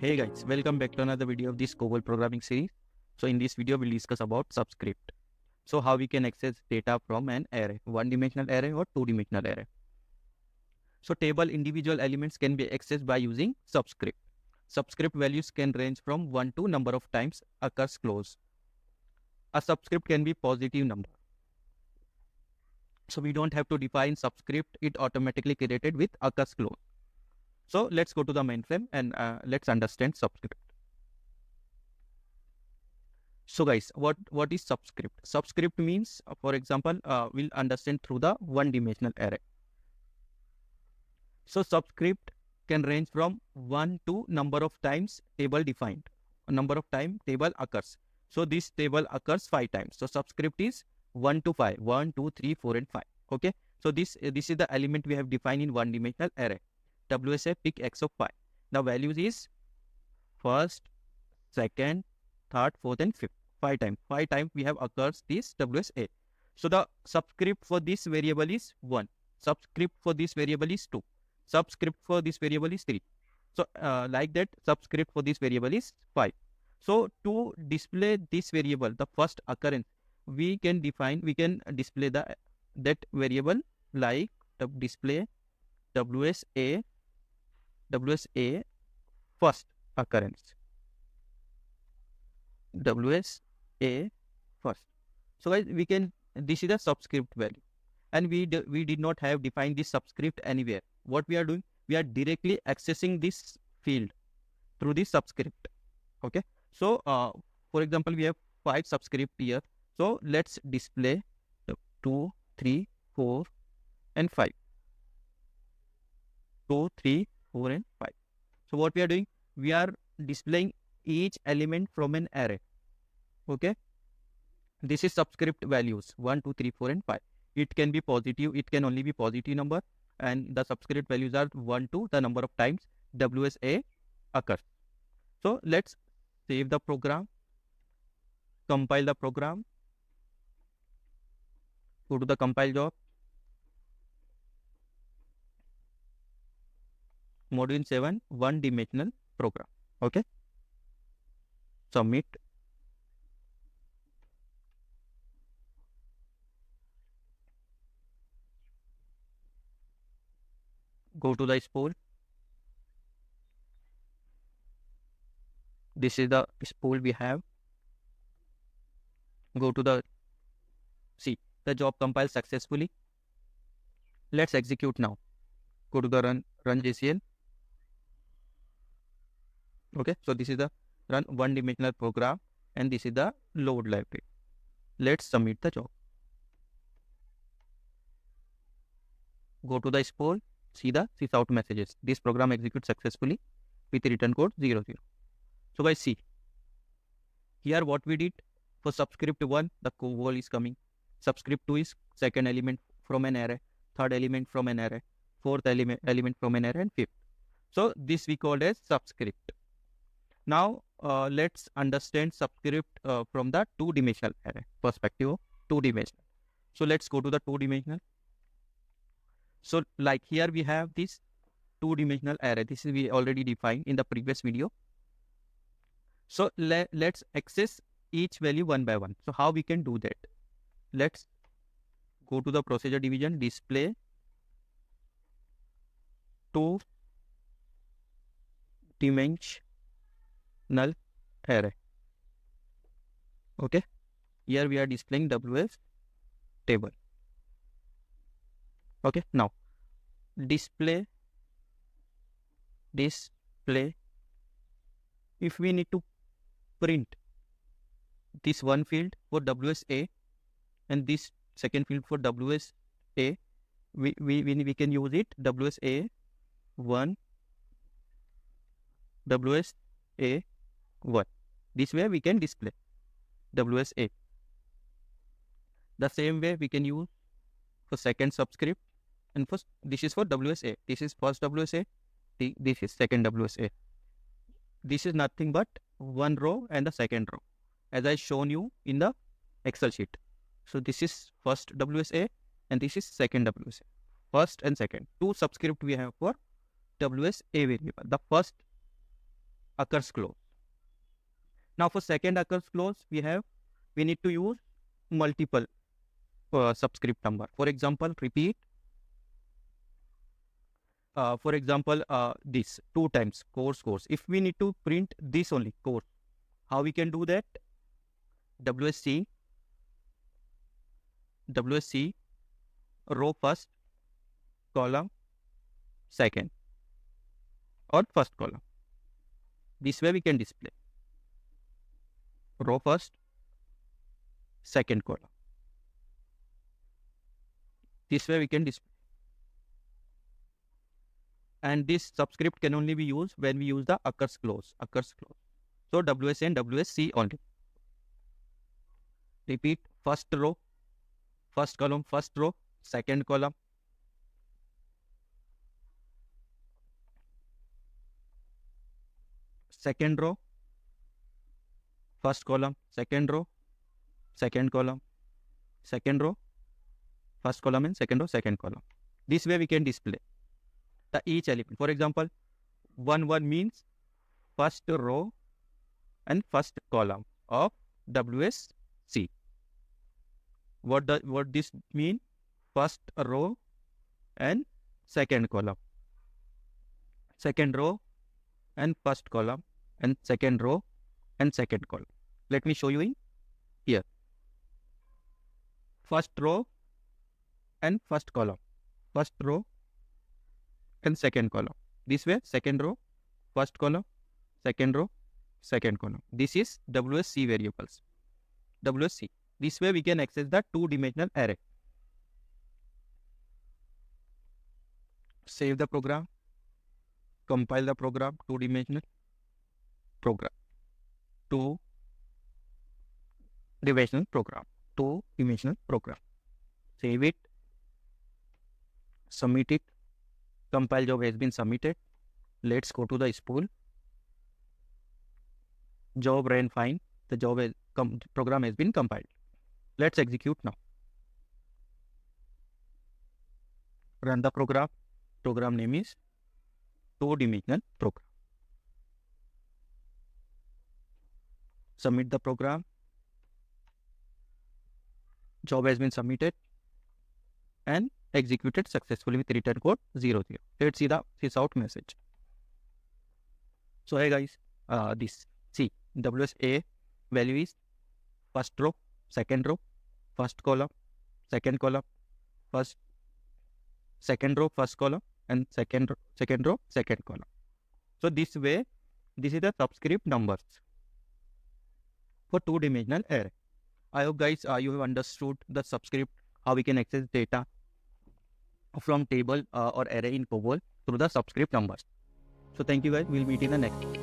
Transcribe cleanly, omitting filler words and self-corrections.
Hey guys, welcome back to another video of this COBOL programming series. So in this video, we'll discuss about subscript. So how we can access data from an array, one-dimensional array or two-dimensional array. So table individual elements can be accessed by using subscript. Subscript values can range from 1 to number of times occurs close. A subscript can be positive number. So we don't have to define subscript, it automatically created with occurs close. So let's go to the mainframe and let's understand subscript. So guys, what is subscript? Subscript means, for example, we'll understand through the one-dimensional array. So subscript can range from 1 to number of times table defined. A number of time table occurs. So this table occurs 5 times. So subscript is 1 to 5. 1, 2, 3, 4 and 5. Okay. So this is the element we have defined in one-dimensional array. WSA pick x of 5. The values is first, second, third, fourth and fifth. 5 times. 5 times we have occurs this WSA. So the subscript for this variable is 1. Subscript for this variable is 2. Subscript for this variable is 3. So like that, subscript for this variable is 5. So to display this variable, the first occurrence, we can display that variable like the display WSA first occurrence. WSA first. So guys, this is the subscript value, and we did not have defined this subscript anywhere. What we are doing, we are directly accessing this field through this subscript. Okay. So for example, we have 5 subscript here. So let's display 2, 3, 4 and 5. 2, 3, 4 and 5. So what we are doing, we are displaying each element from an array. Okay. This is subscript values 1, 2, 3, 4 and 5. It can be positive. It can only be positive number. And the subscript values are 1 to the number of times WSA occurs. So let's save the program. Compile the program. Go to the compile job. Module 7, one-dimensional program. Okay. Submit. Go to the spool. This is the spool we have. Go to the, see, the job compiled successfully. Let's execute now. Go to the run JCL. Okay, so this is the run one-dimensional program and this is the load library. Let's submit the job. Go to the spool, see the sysout messages. This program executes successfully with return code 00. So guys, see, here what we did for subscript 1, the COBOL is coming. Subscript 2 is second element from an array, third element from an array, fourth element from an array and fifth. So this we called as subscript. Now let's understand subscript from the two-dimensional array perspective of two-dimensional. So let's go to the two-dimensional. So like here we have this two-dimensional array. This is we already defined in the previous video. So let's access each value one by one. So how we can do that? Let's go to the procedure division, display two-dimensional array. Okay. Here we are displaying WS table. Okay. Now display. If we need to print this one field for WSA and this second field for WSA, we can use it WSA1, WSA1. This way we can display WSA. The same way we can use for second subscript, and first this is for WSA. This is first WSA. This is second WSA. This is nothing but one row and the second row, as I shown you in the Excel sheet. So this is first WSA and this is second WSA. First and second. Two subscript we have for WSA variable. The first occurs clause. Now for second occurs clause, we need to use multiple subscript number. For example, repeat. For example, this 2 times course. If we need to print this only course, how we can do that? WSC row first, column second, or first column. This way we can display row first, second column. This way we can display. And this subscript can only be used when we use the occurs clause. So WSA and WSC only. Repeat, first row, first column, first row, second column. Second row, first column, second row, second column, second row, first column, and second row, second column. This way we can display the each element. For example, 1 means first row and first column of WSC. What this mean? First row and second column, second row and first column, and second row and second column. Let me show you in here. First row and first column, first row and second column. This way, second row, first column, second row, second column. This is WSC variables. WSC. This way we can access the two-dimensional array. Save the program, compile the program, two-dimensional program. Two-dimensional program. Save it, submit it. Compile job has been submitted. Let's go to the spool. Job ran fine. The program has been compiled. Let's execute now. Run the program. Program name is two-dimensional program. Submit the program. Job has been submitted and executed successfully with return code 00. Let's see the sysout message. So hey guys, this see WSA value is first row, second row, first column, second column, second row, first column, and second row, second column. So this way, this is the subscript numbers for two-dimensional array. I hope guys you have understood the subscript, how we can access data from table or array in COBOL through the subscript numbers. So thank you guys. We'll meet in the next one.